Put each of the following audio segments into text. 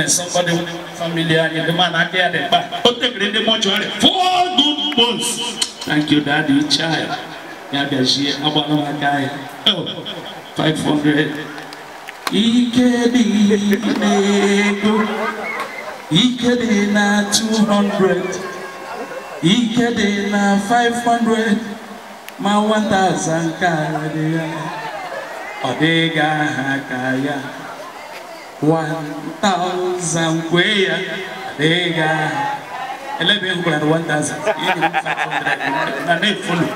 Somebody familiar in the man I get it back. Put the green mortuary. 4 good months. Thank you, Daddy, child. Yagashi, Abana guy. Oh, 500. Ikedina 200. Ikedina 500. Ma 1,000 kaya. Odega hakaya. 1,000 kwea dega 1,000 na ne full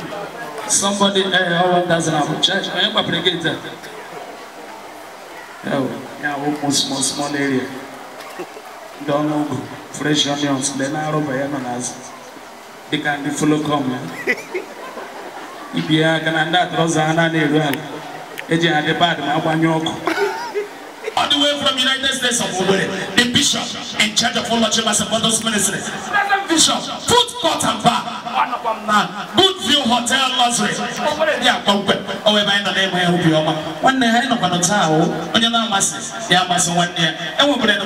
somebody 1,000 of church I am aggregator yeah almost small area don't know fresh onions then I rob ya as they can follow come ibia kana nda trozana na erual eje ade bad ma gbanyoko. All the way from United States of Owerri, the bishop in charge of all Chambers and Brothers Ministry. Present bishop, food court and bar, Good View Hotel Luxury. Yeah, come quick. Oh, we're buying the name of your one day I know on the tower, when you're not massive, yeah, massive 1 year, and we're going to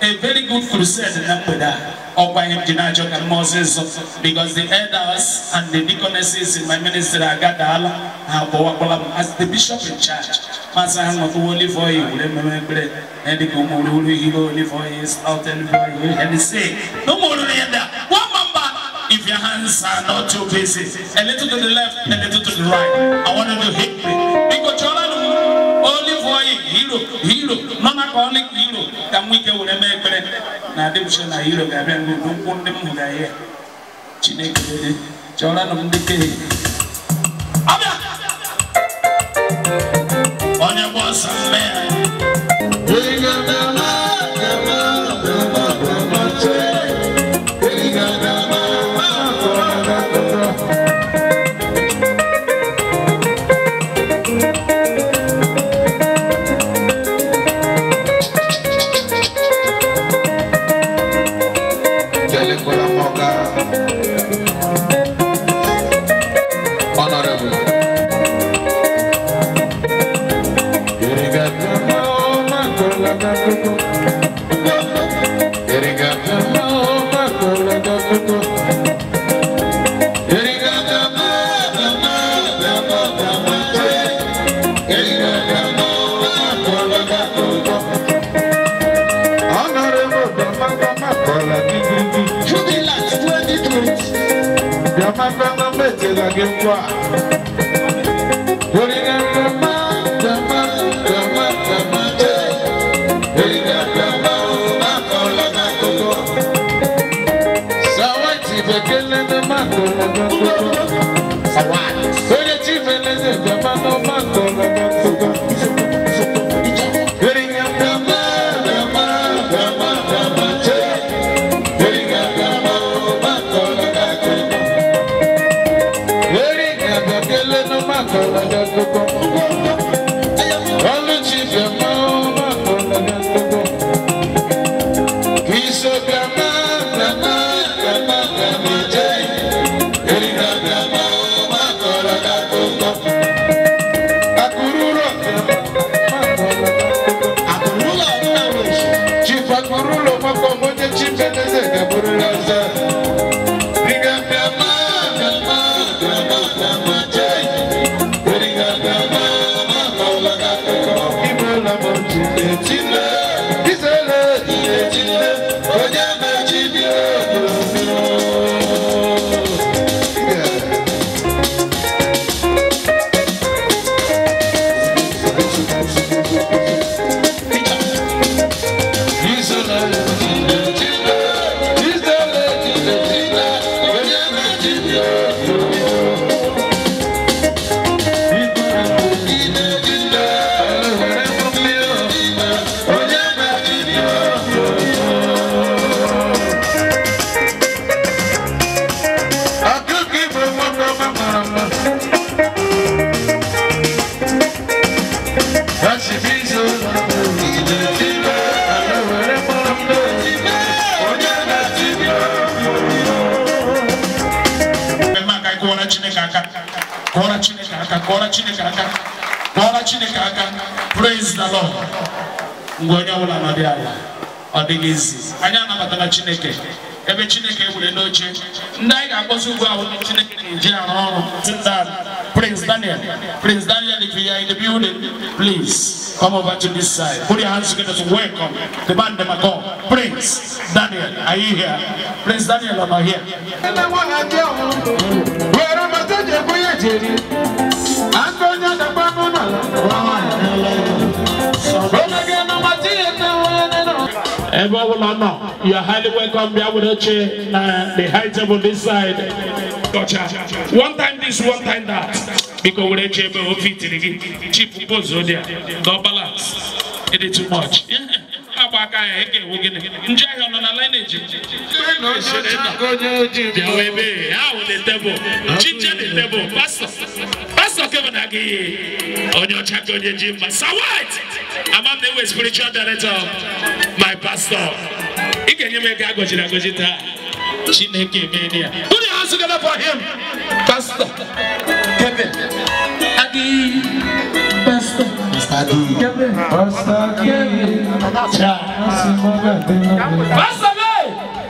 a very good crusade in Napoda, or by him Jinajok and Moses, because the elders and the deaconesses in my ministry are gathered as the bishop in charge. Master, I'm not only for you, remember, and the Kumuru, he only for his out and he say, no more than that. One member, if your hands are not too busy, a little to the left, a little to the right. I want to do hit me. Because only for hero, not only hero, can we go and make it? Now, they should not hero, don't put them who are here. Chineke, Jordan of the day. On your boss and man. Kora Chinekaka, Kora Chinekaka, Kora Chinekaka. Praise the Lord. Ngonya wala madiala. Odigizi. Anyana batala Chineke. Ebe Chineke wule noche. Ndai ga bosu gwa wule Chineke njia rono. Sit down. Prince Daniel. Prince Daniel, if you are in the building, please come over to this side. Put your hands together to welcome the man them go. Prince Daniel, are you here? Prince Daniel, am I here? Everyone, you are highly welcome. Be able to check the high table this side. Gotcha. One time this, one time that. Because we check the fit cheap proposal there. No balance. It is too much. Abaka eke wogene. Njai on na lineage. No baby. How the devil? Chicha the devil. Pastor Kevin Agi. On your chat on your gym. So what? I'm the spiritual director. My pastor. Ike you make agojita. Chineke mania. Put your hands together for him. Pastor Kevin Agi. Pastor Kevin. Pastor Kevin.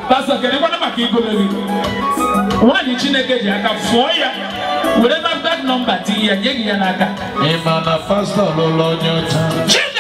Pastor Kevin, what am I going one in Chineke Jaka for ya. Whatever that number to you, Yaganaka. Emana Pastor Lolo Chineke.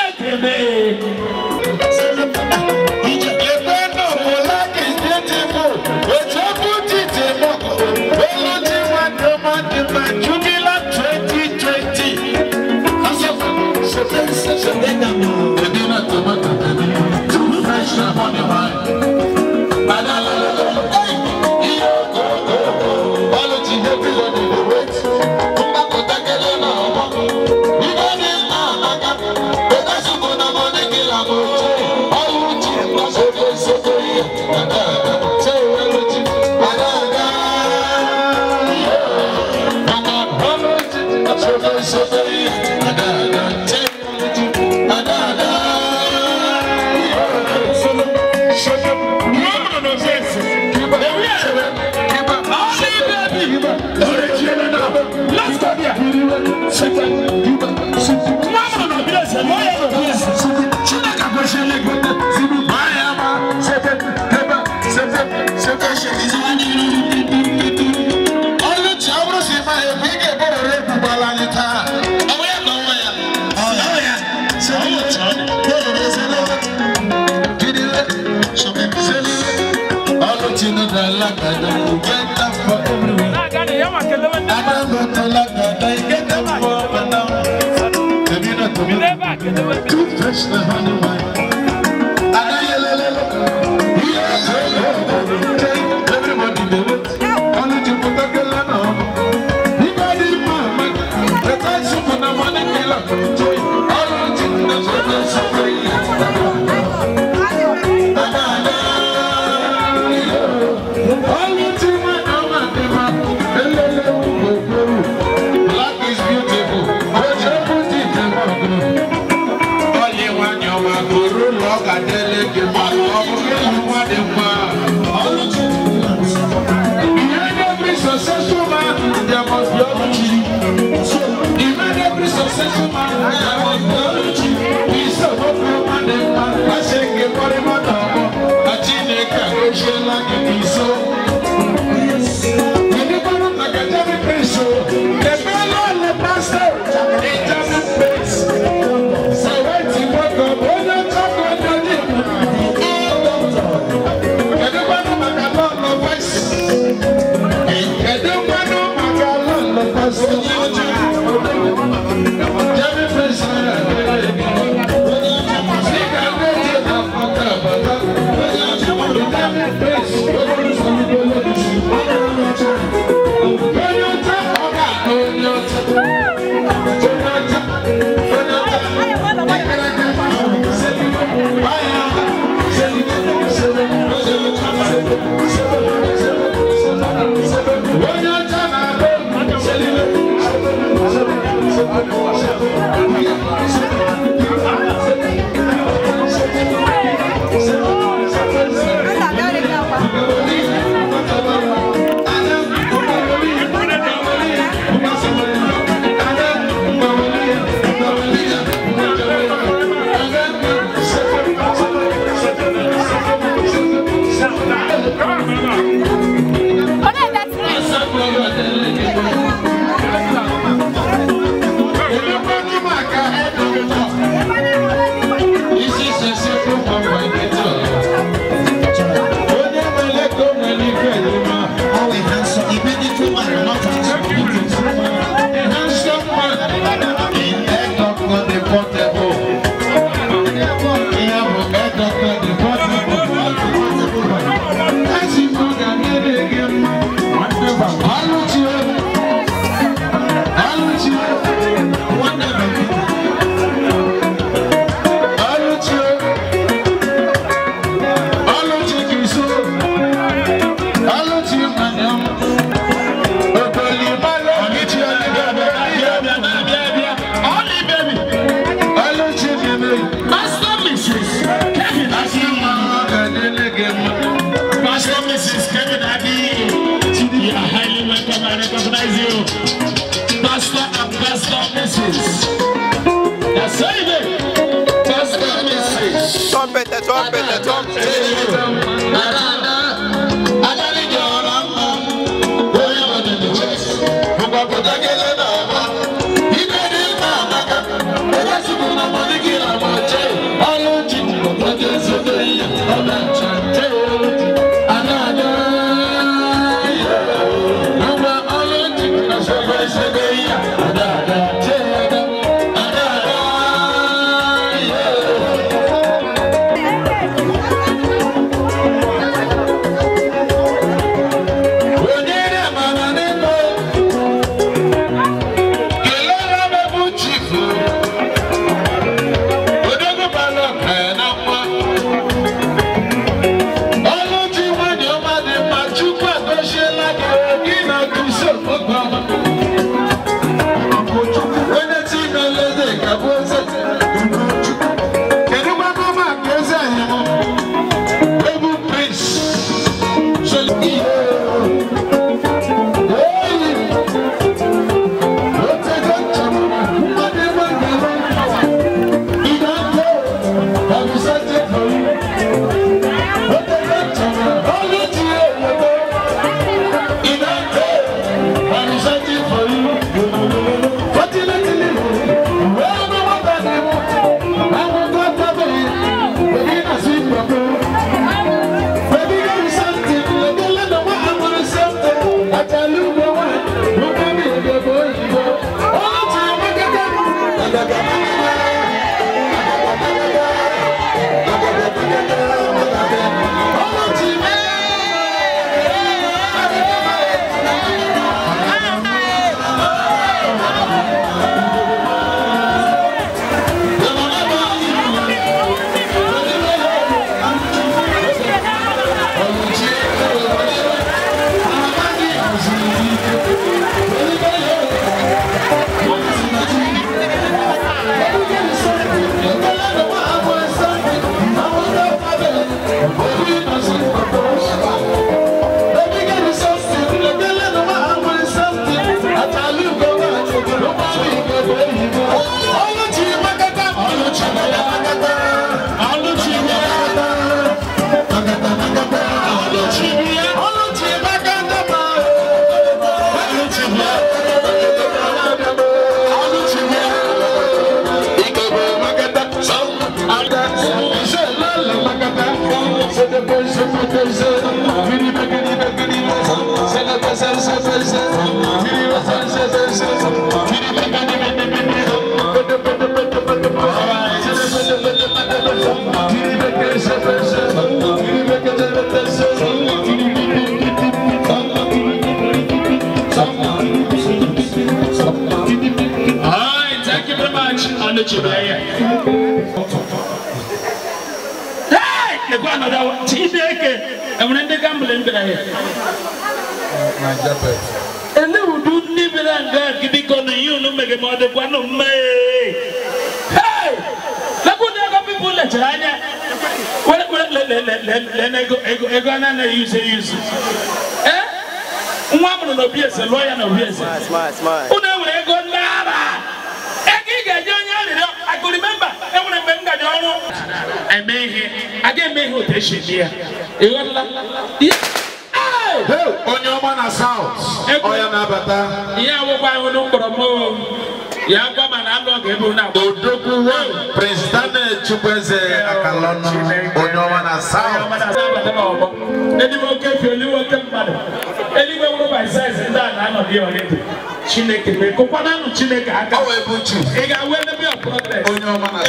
Chineke me kokwana no Chineke aka o ebuchi e ga we na be progress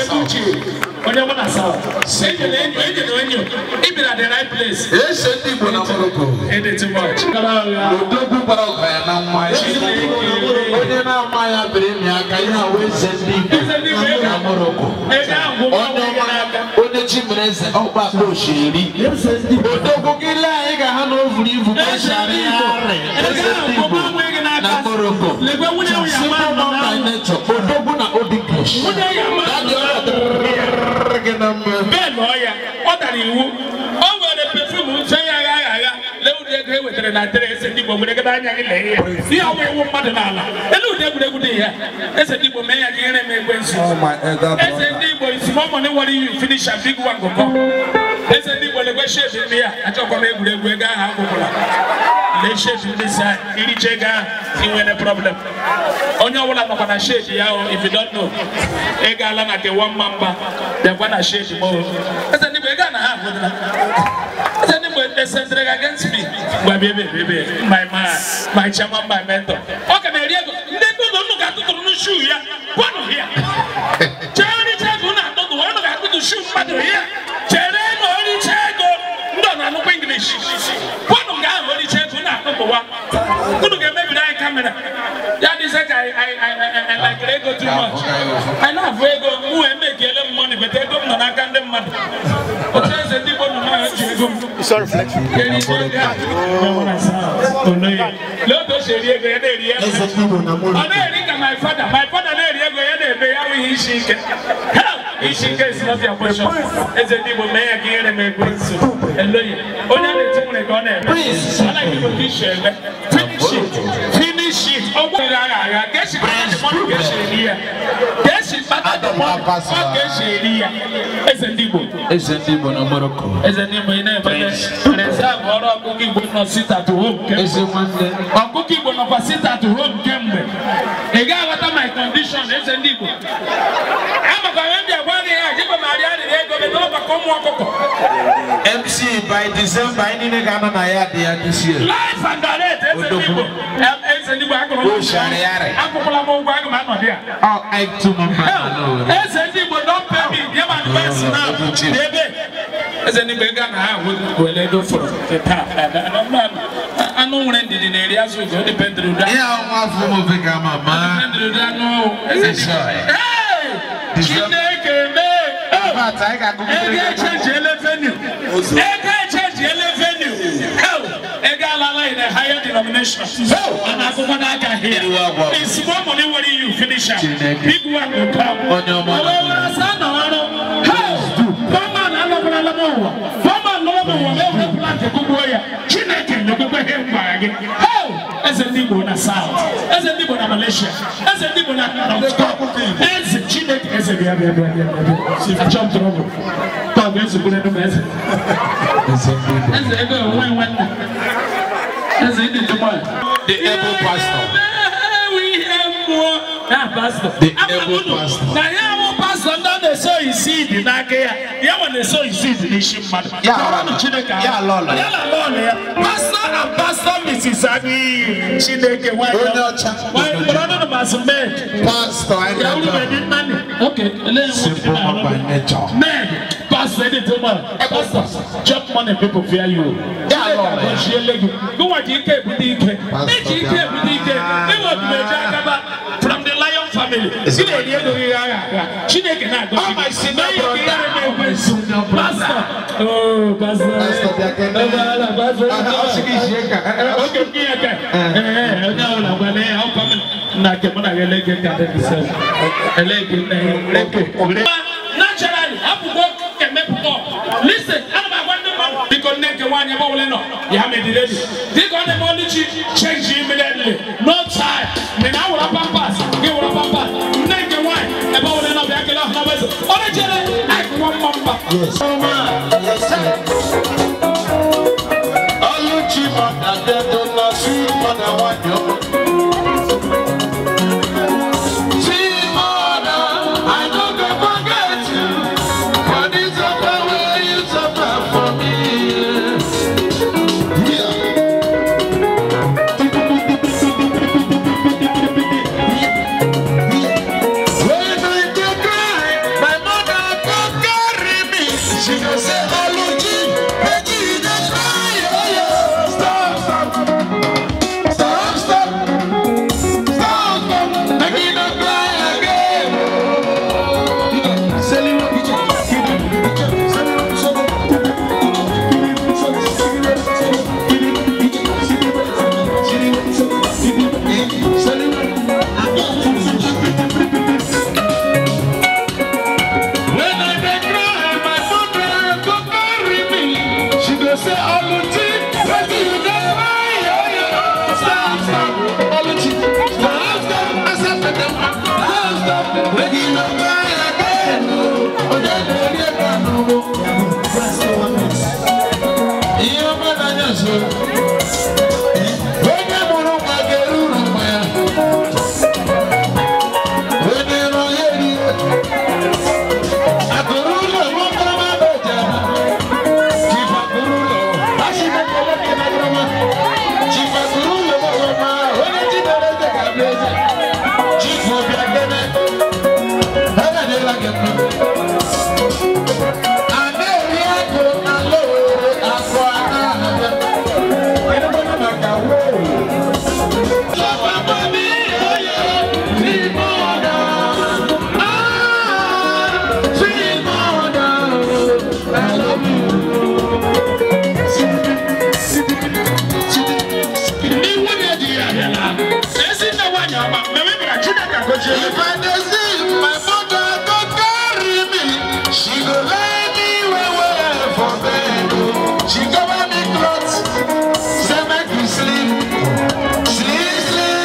ebuchi onye mo na saw enye na enye ibira the right place e se ndi igbo na moroko e dey too much odogwu para ya na mma onye na mma ya bere mi aka ihe a we se ndi igbo na moroko e ga ngwo onye chimreze ọgba oshiri odogwu gile anyị ga ha na ovuru ivu ka shari ya na moroko legwe wune ya ma na nature odogwu na odiglish wune ya ma be no ya ọ dara iwu o were perfume nse ya agha lewude ego e wetere na dere ese ndị Igbo nwere gada anya gị lee ya si ya wee iwu mmadụ n'ala elude egwuregwu dị ya ese ndị Igbo mee ya gị ire m ekwensu ese ndị Igbo is more money worry you finish a big one go come Ese ndi wale kwa shade ni ya acha kwa megule ga ha kokula le shade ni sa iri chega iwene problem onye wala no na shade ya if you don't know e ga ala na ke one mamba de kwa na shade mo ese ndi ga na ha godina ese ndi mo descendre against me gwa bebe my man my chairman my mentor okay na riego ndi do no ga to no shoe ya kwano here chani chego na to do no ga to shoe mado here English. What of God will change to not number one? Couldn't get maybe that camera. That is like I like Lego too much. I love Lego who make them money, but they don't know I can them money. It's a reflection. My father, Ishi is not your question. It's a people may again and make wins. And only the two are gonna please. I like you to finish it. Finish it. Oh, I guess you can't get here. Guess it's better than one pass. It's a Dibo. It's a Dibo no Morocco. It's a Dibo in a reserve or a cookie would not sit at home. It's a Monday. A cookie would not sit at home. Again, what are my conditions? It's a Dibo. I'm a MC by December, I need a Ghana this year. Life and direct, oh, I to my don't pay me. As any beggar, I will let go for the path. I know when did in areas we go depend on that. Yeah, one form of the gamma, man. I change a higher denomination. And I go on here. It's more money when you finish up. Big one will come on your mother. As a Nibo na South, as a Nibo na Malaysia, as a Nibo na North, as a Chinek, as a jump trouble. Tom is a good message. As a as a the able pastor. We have more. Pastor. The able pastor. Now, pastor, now they sow his seed in Akea. Yeah, when they sow his seed in Shimba. Yeah, Lola. Pastor and Pastor Mrs. Agui. Chineke, why not? Pastor, I know. Okay, man, Pastor, Pastor, chop money, people fear you. Yeah, Lola. Go what you keep with the from the Lion family. Chineke na go. My senior Pastor. Oh, Pastor. Naturally, listen, because one you have made the lady. They got them only change immediately. No time. Me now will pass. Give will pass. Naked wine. About the love. I one mamba. Yes. All you cheap and they don't know sweet but I want you. Stop. If I deceive my mother, God carry me. She go lay me where for bed. She cover me clothes, say make me sleep, sleep, sleep.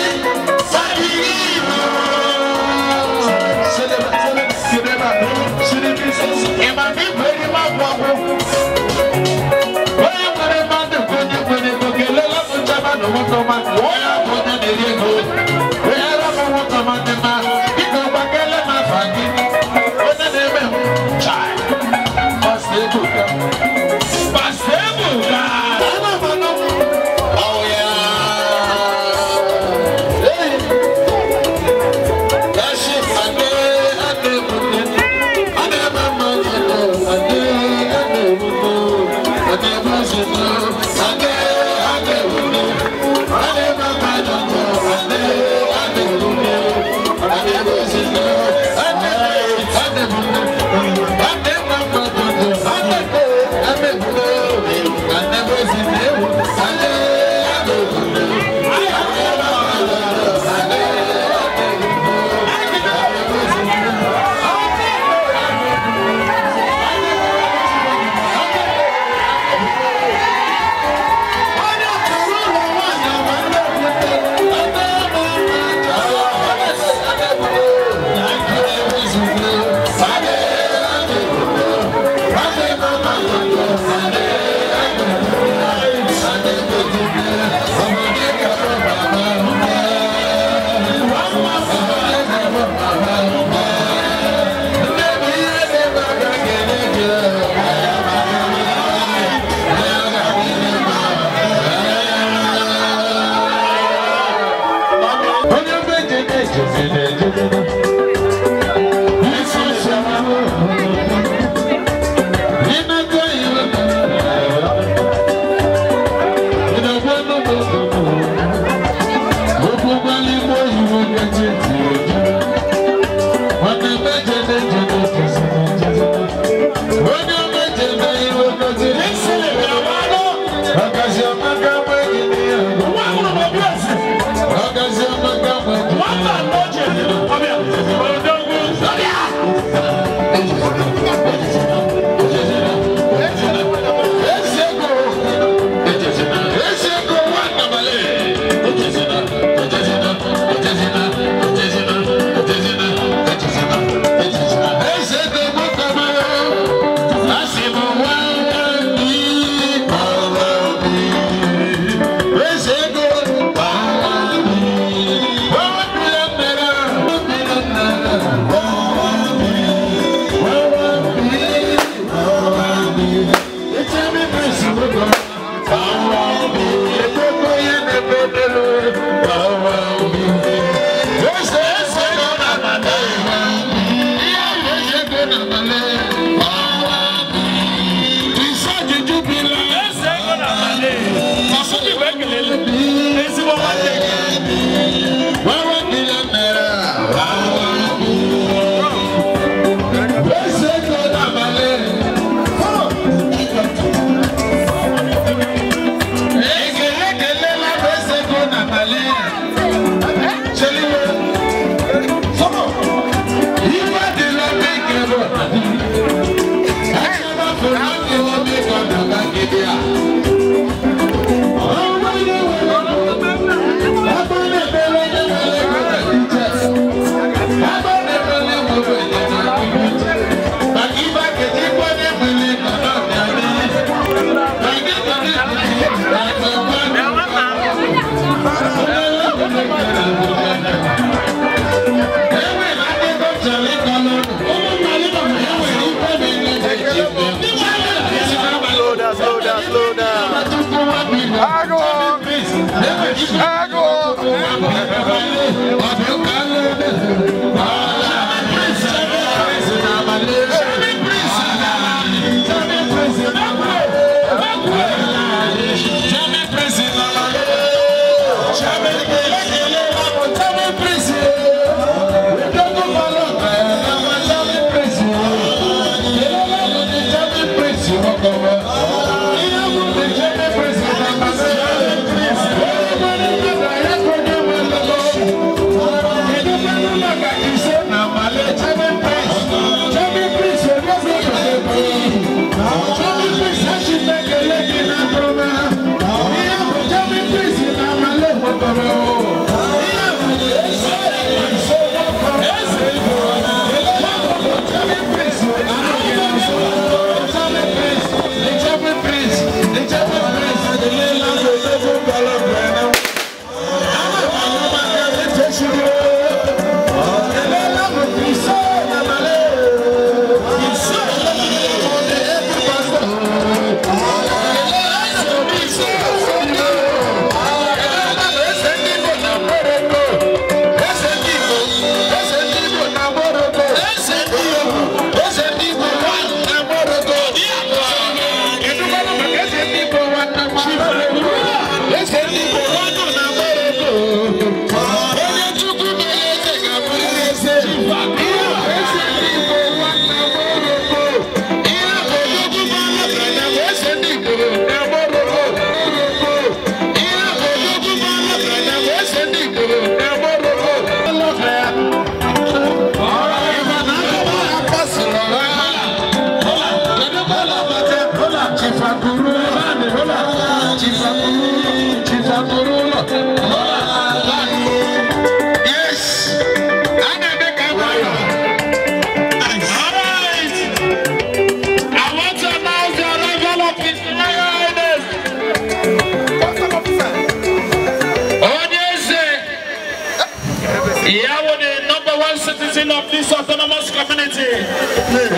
Of this autonomous community,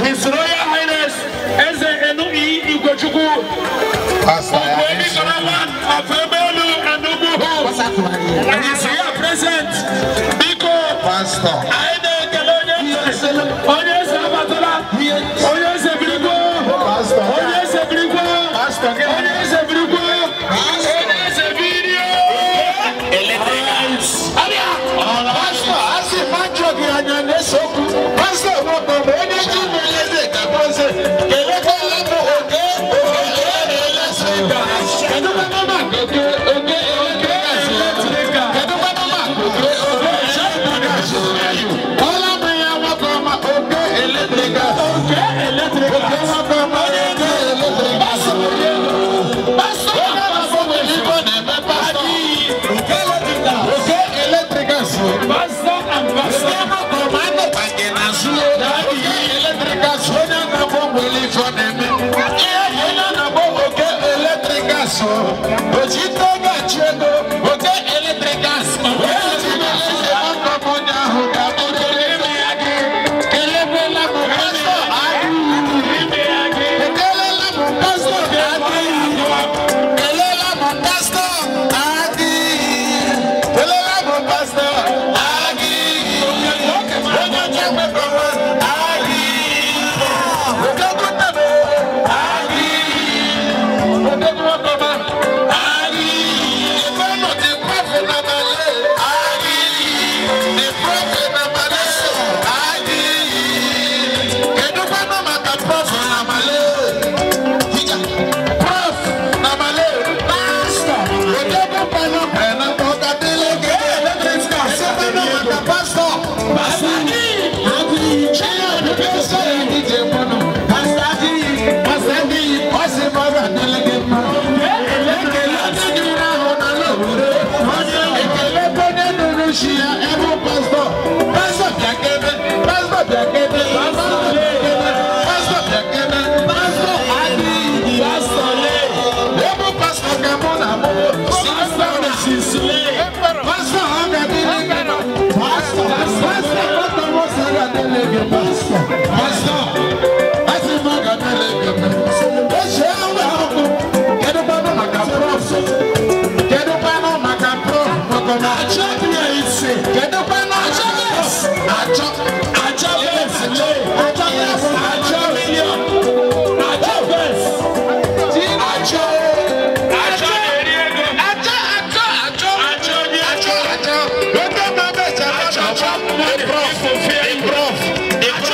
His Royal Highness Eze Enui Igwechuku, Pastor of Ebelu and Ubuhu, and is here present. Biko, Pastor, Aide Kelonye, Oye Sabatola, Oye Sebrigo, Pastor, Oye Sebrigo, Pastor, Oye Sebrigo, Oye Sebrigo, Electricals. Pastor, I see my job here. Pastor, what the energy is the person? The prof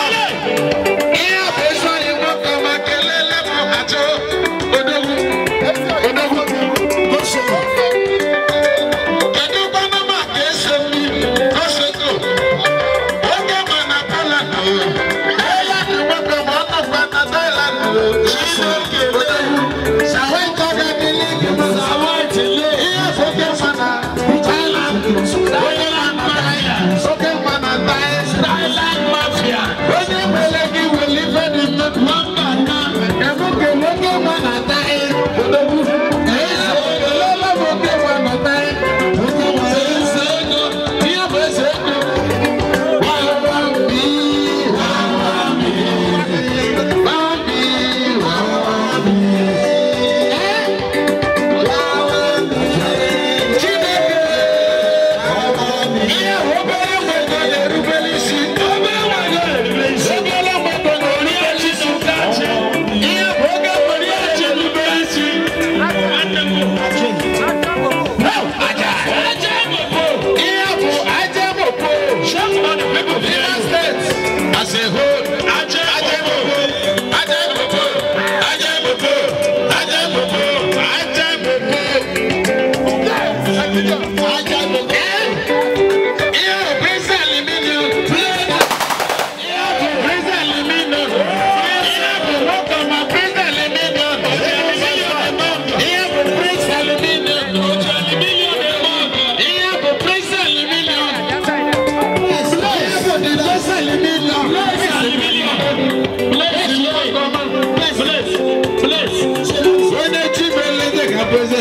Thank you.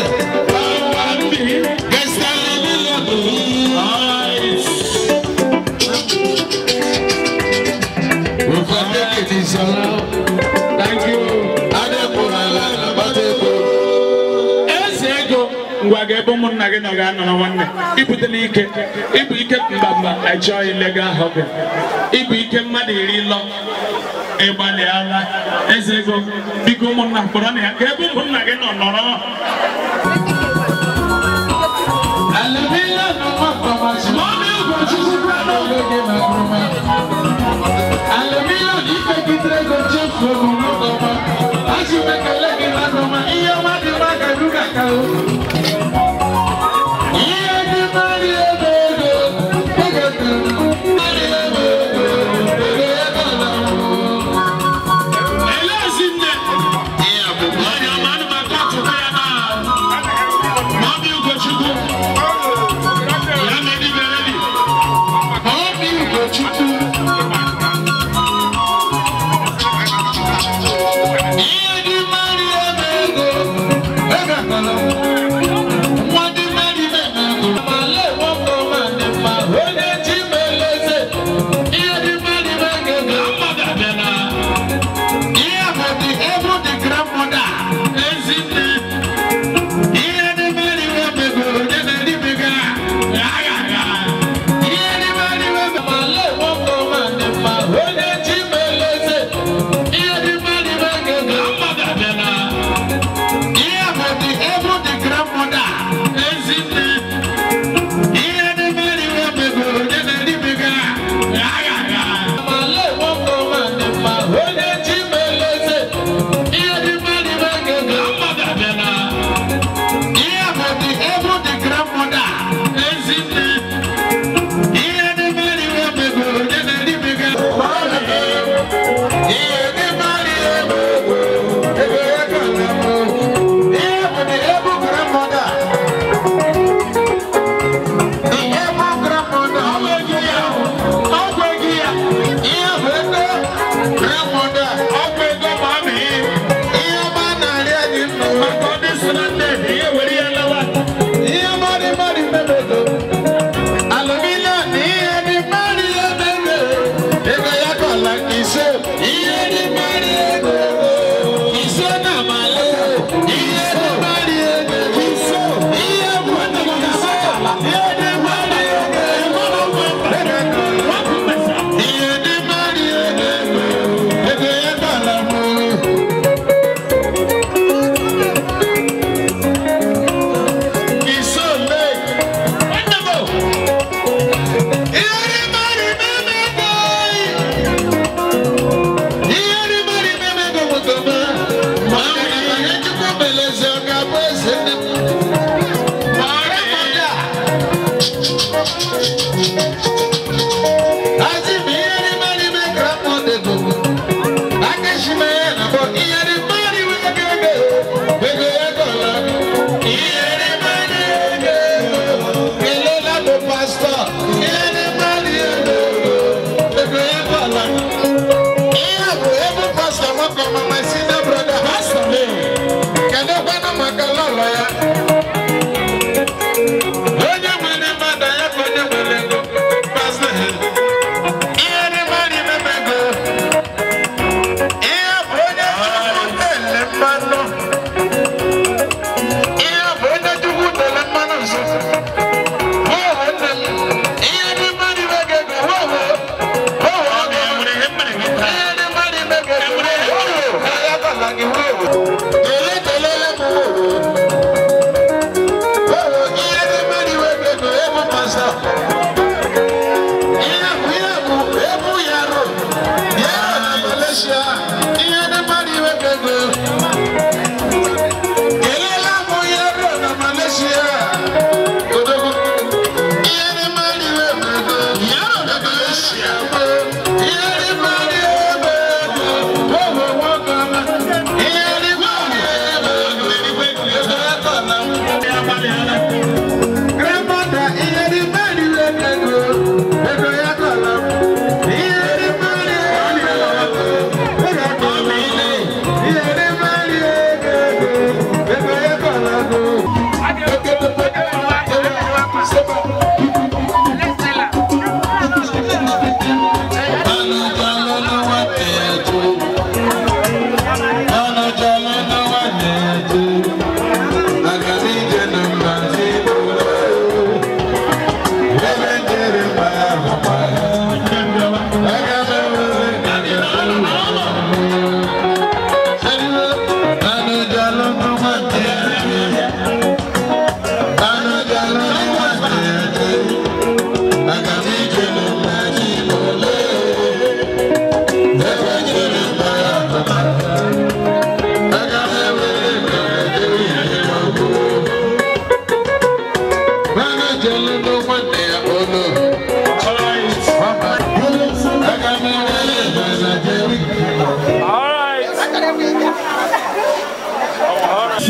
Ngwaga ebe ụmụnna gị nọ ga-anọ na nwanne ibutela ike ịbụ ike mbamba achọghị legal hopping ịbụ ike mmadụ iri lọ ịgbalị ala eze ego biko ụmụnna kpọrọ na ya ka ebe ụmụnna gị nọ nọrọ Hello.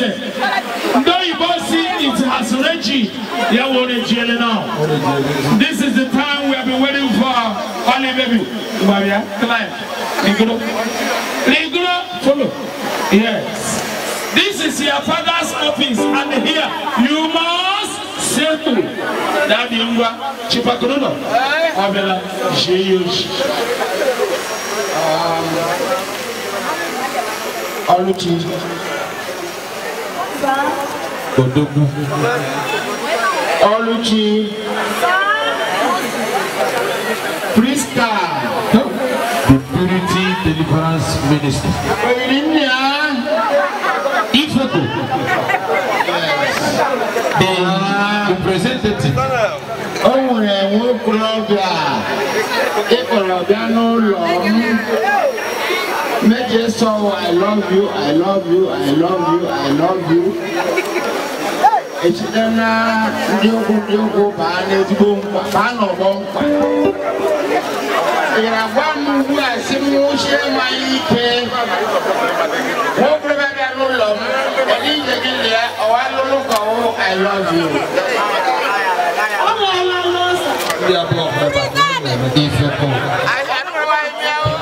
say, though you both see it has Reggie, you want to jail now. This is the time we have been waiting for. Only baby, Maria, climb. Liguro, follow. Yes. This is your father's office, and here you must settle. That young Chipakuno, Abela, Jayush. Oluchi. Odogu. Oluchi. Priska. The Purity Deliverance Ministry. Ifeto. The representative. Oh, we Colombia. Colombia no long. Make it so I love you, I love you, I love you, I love you. It's dana diogo bane dibomba bano bomba. Ira wamu bua simu shema ike. Wo brebe no lom. Eli jegilia owalo ko I love you.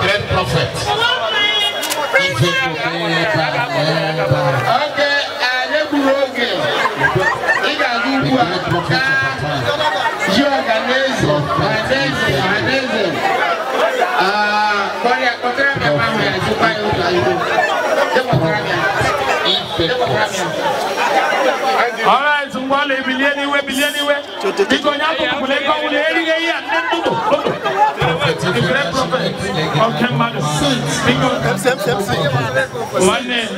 Great prophet. Okay, all right, so while they be anywhere, because you have to play the great prophet of Kemadu. One name.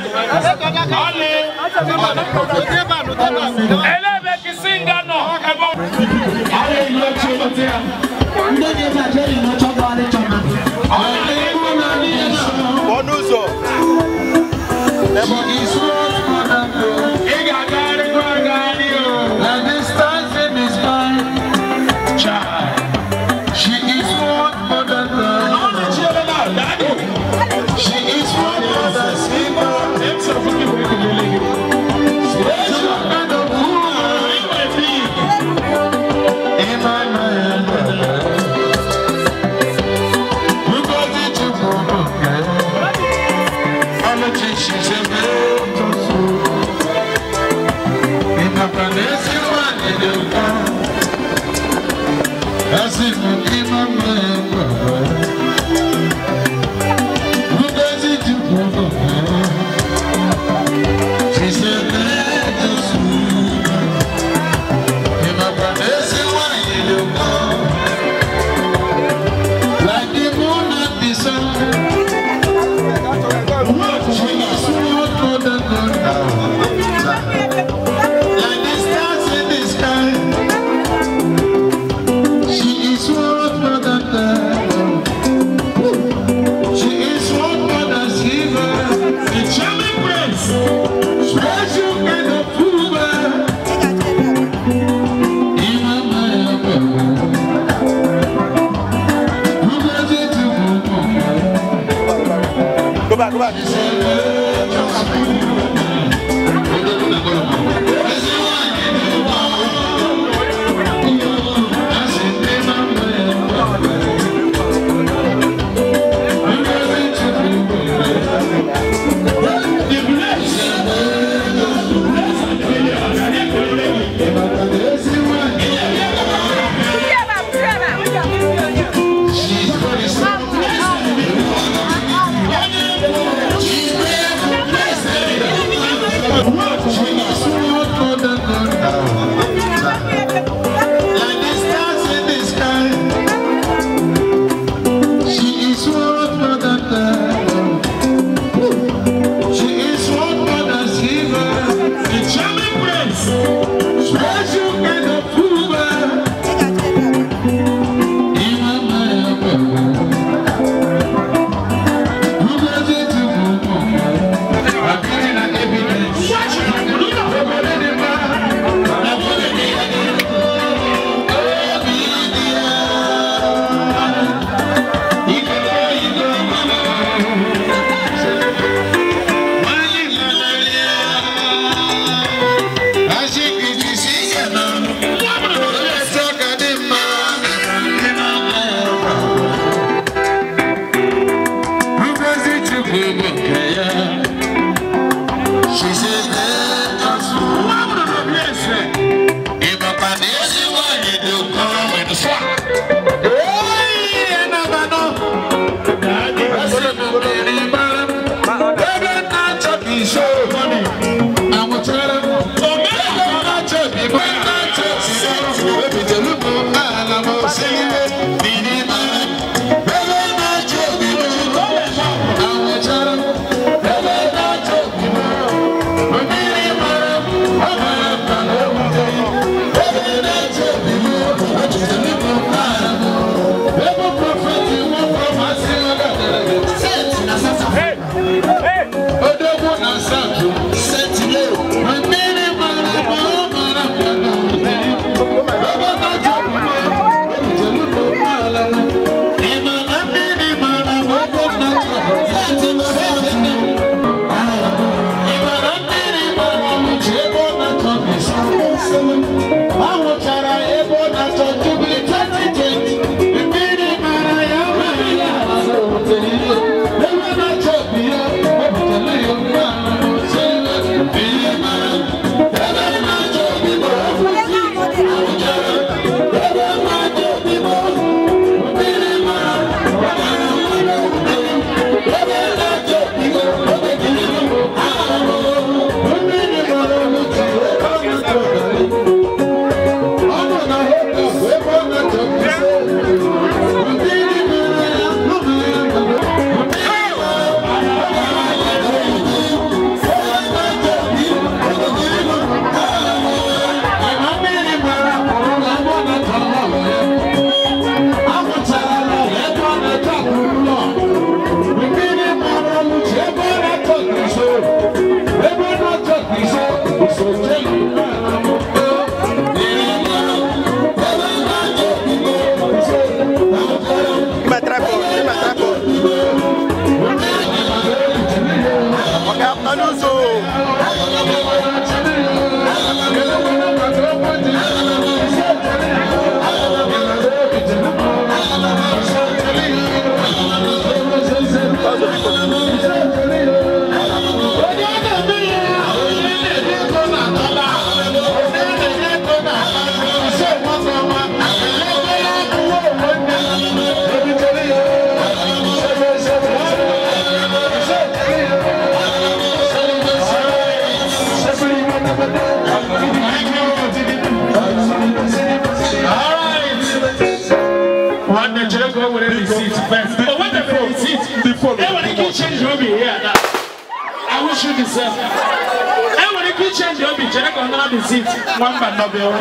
One man no bill.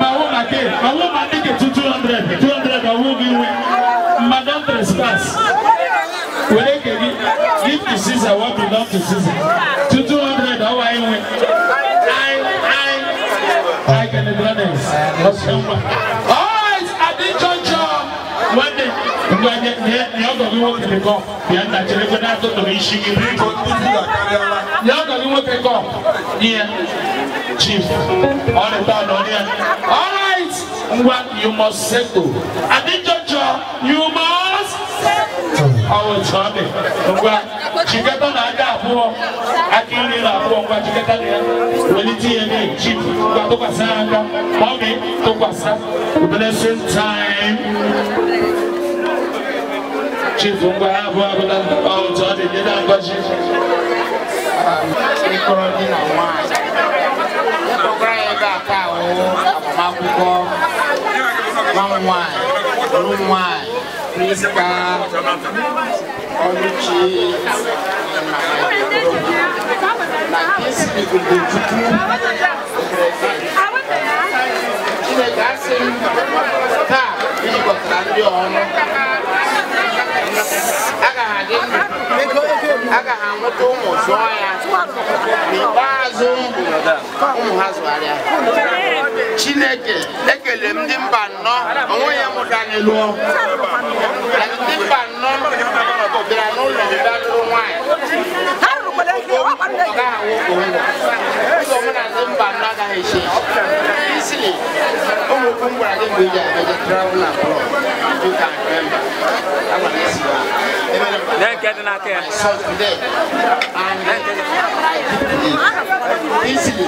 Bauma ke, bauma take 200. 200 I will give away. Madam trespass. When they give to Caesar what belongs to Caesar. 200 how I win. I can the brothers. Alright, at the juncture when they you're going to work in the golf. You're not going to have to be shaking. You're going to work in the golf. Yeah, chief. All the time on here. All right, what you must settle. At the juncture, you must settle. Oh, it's funny. She got on that poor. I can't hear that poor. But you get on there. When it's here, chief. Got to pass out. Mommy, to pass out. Blessing time. Chief, I'm going to have oh, Johnny, you don't go. Aga hamutu muzoya bazo umuhazwalia Chineke ekele ndị mba nọ onwe ya mụdanelu ndị mba nọ bịara n'ụlọ ndalụ nwanyị easily Then get in there. Easily.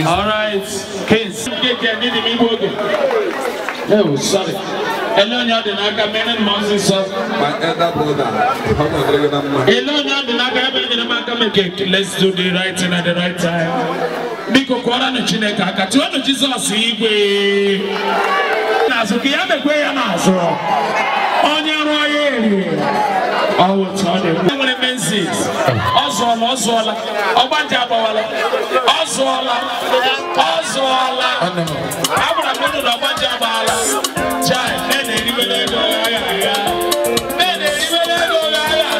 All right, kids, oh, sorry. Elonya de naga menen Moses. My elder brother. Elonya de naga menen naga make. Let's do the right thing at the right time. Biko kwara no Chineke aka. Tuano Jesus igwe. Nazuki ya mekwe ya nazo. Onye roye. Oh, Tony. When it means it. Ozola. Obanja bawala. Ozola. Abra menu na obanja bawala. Chai, nene ribele go ya. Nene ribele go ya.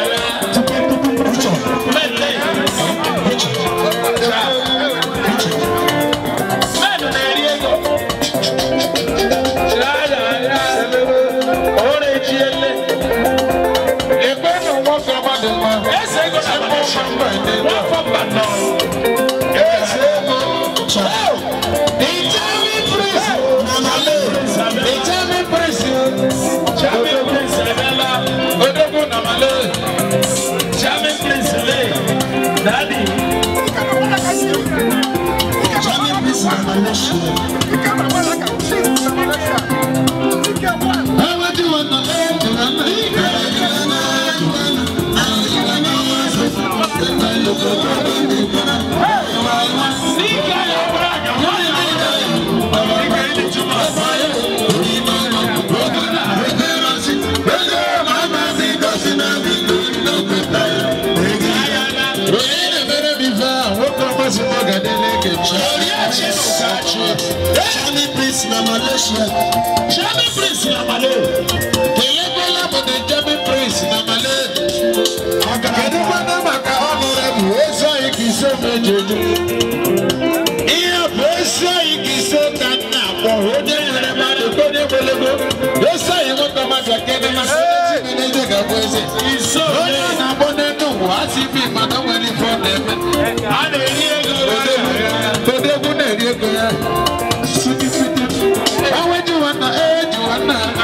Mele. Mele neriego. Ya. Ore chiele. Ebe no mo so ba de ma. Ese go na mo shamba de. Wa papa no. Daddy. Yes, I want to make a kid in my city. So, I'm going to do what if you want to win it for them. I want you on the edge, you want to.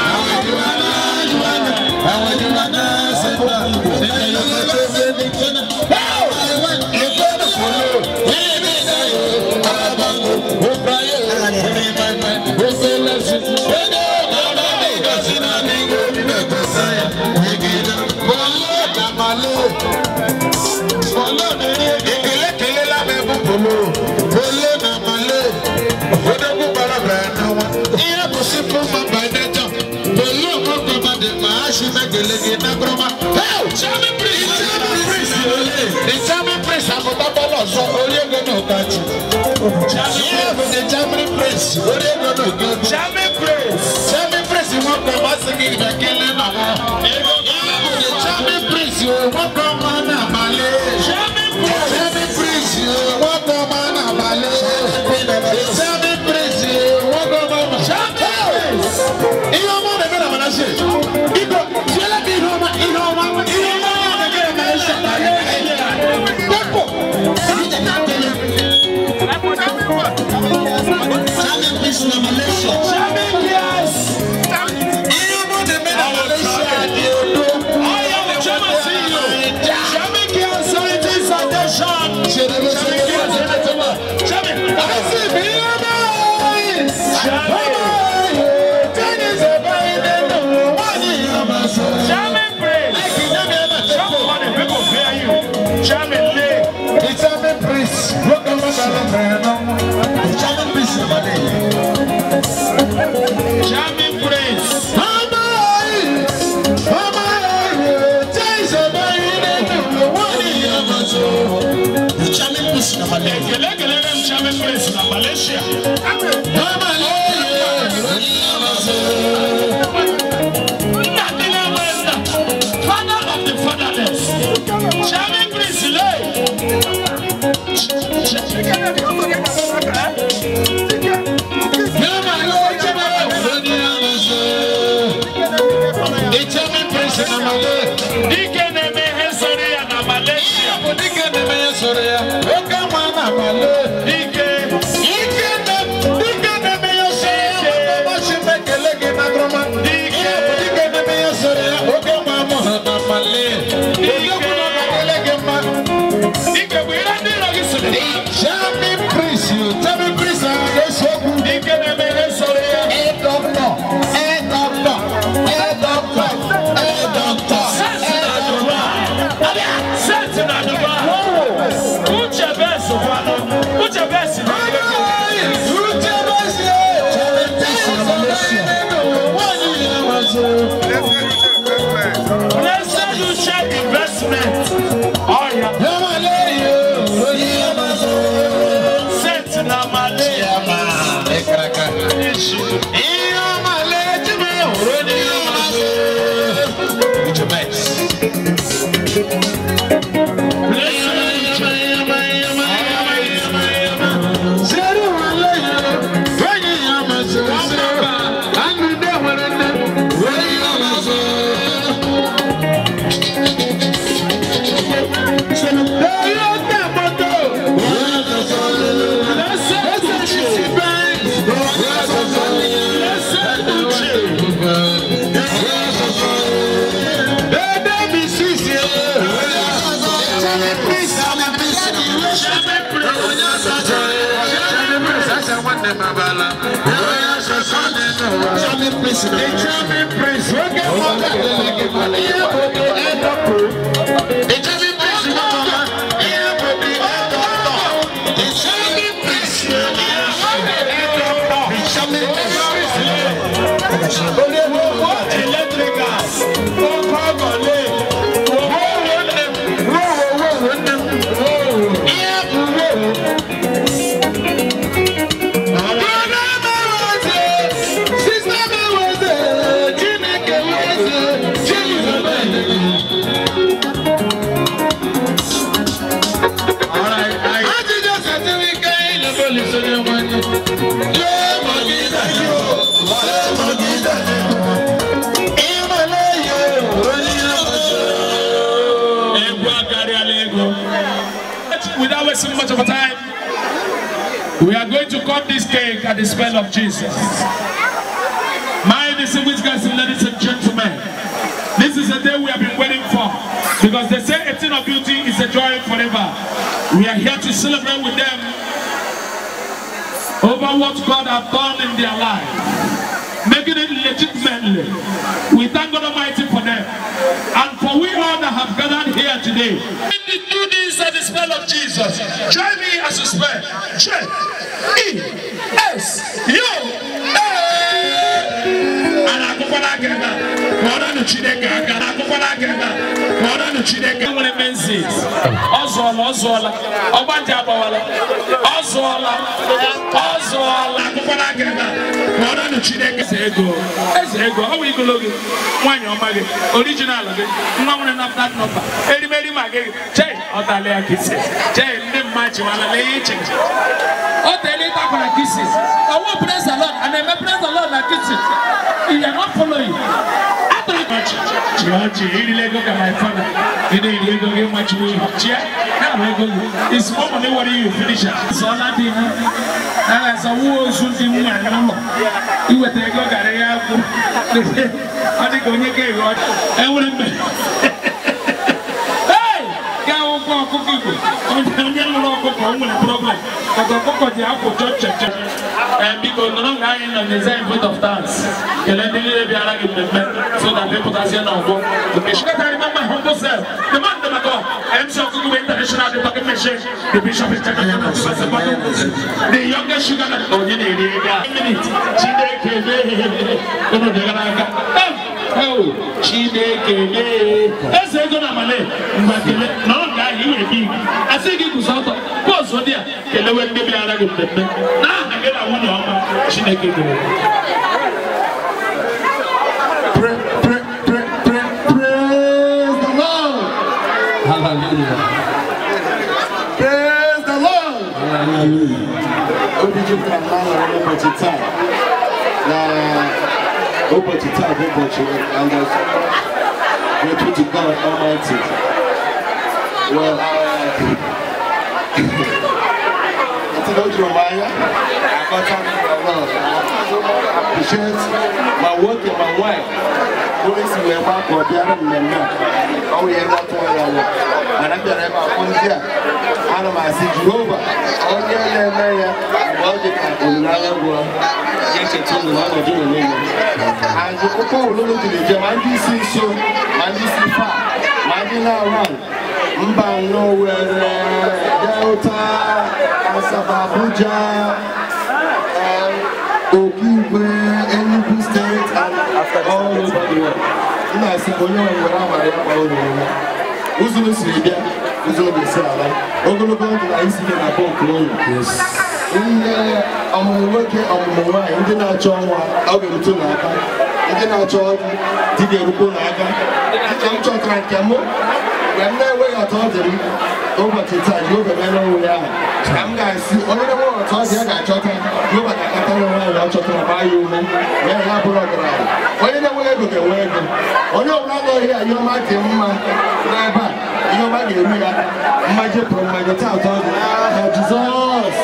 Magida, cake at the smell of Jesus. My distinguished guests and ladies and gentlemen, this is a day we have been waiting for, because they say 18 of beauty is a joy forever. We are here to celebrate with them over what God has done in their life, making it legitimately. We thank God Almighty for them, and for we all that have gathered here today. Do this at the smell of Jesus. Join me as we spell J-E-S-U-A. Praise the Lord, and I praise the Lord like kisses. You are not following. My father, it's more than what you finish. It's all I did. As a war should be more. You were there, go get a I think when you gave what I wouldn't be. Hey, go cooking. I'm problem. But the book of the apple church. And because no longer in the same foot of dance, you let the little bit so that people can see no go. I remember my humble self. The man that I go, I'm so good with international talking machine. The bishop is taking the youngest sugar that oh, you need a minute. Oh, she did. Let's say, go to Malay. No guy, you will be. I think it was out of course, so dear. Can the way maybe I like it. Now, I get a woman. She did. Praise the Lord. Hallelujah. Praise the Lord. Hallelujah. What did you come out of the time? Over to time, and grateful to God Almighty. Well, it's an old reminder. I got time for love. Appreciate my work and my wife. Going to the back of the other men. Oh, we are not one. And I'm going to have here. And I see Jehovah. Oh, yeah, well, you can and the people will look to the Jamandi so, Mandi Sifa, Mandina Run, Mba nowhere, Delta, Asababuja, Okiwe, Enugu State, and all over the world. I see Bono and Rama, Uzulu Sibia, Uzulu Sala, Ogologo, I see them at home. Yes. I'm working on my wife. I'm not sure how to do it. I'm not sure to do it. I'm trying to come up. When they were at all, over to time, you over there. I'm going to see only the one told you I got chocolate. You got a chocolate by you, man. When I have a lot around. When you know where you can wear them. On your brother here, you might give me my back. You might give me a magic from my town. Jesus.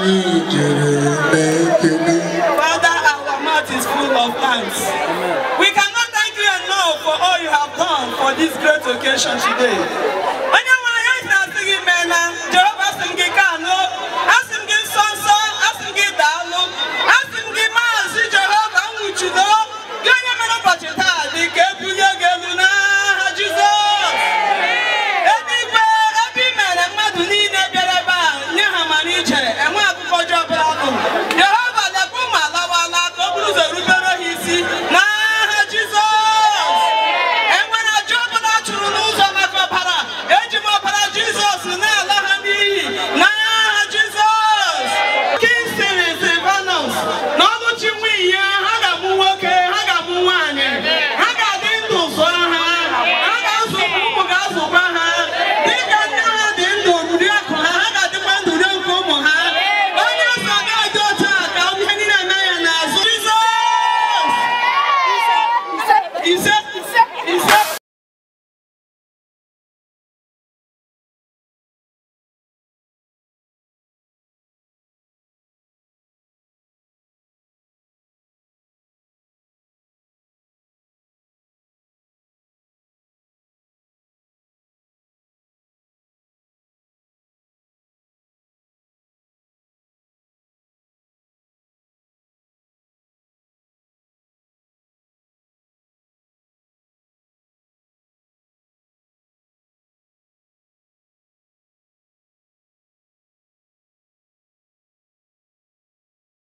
Father, our mouth is full of thanks. We cannot thank you enough for all you have done for this great occasion today. Jehovah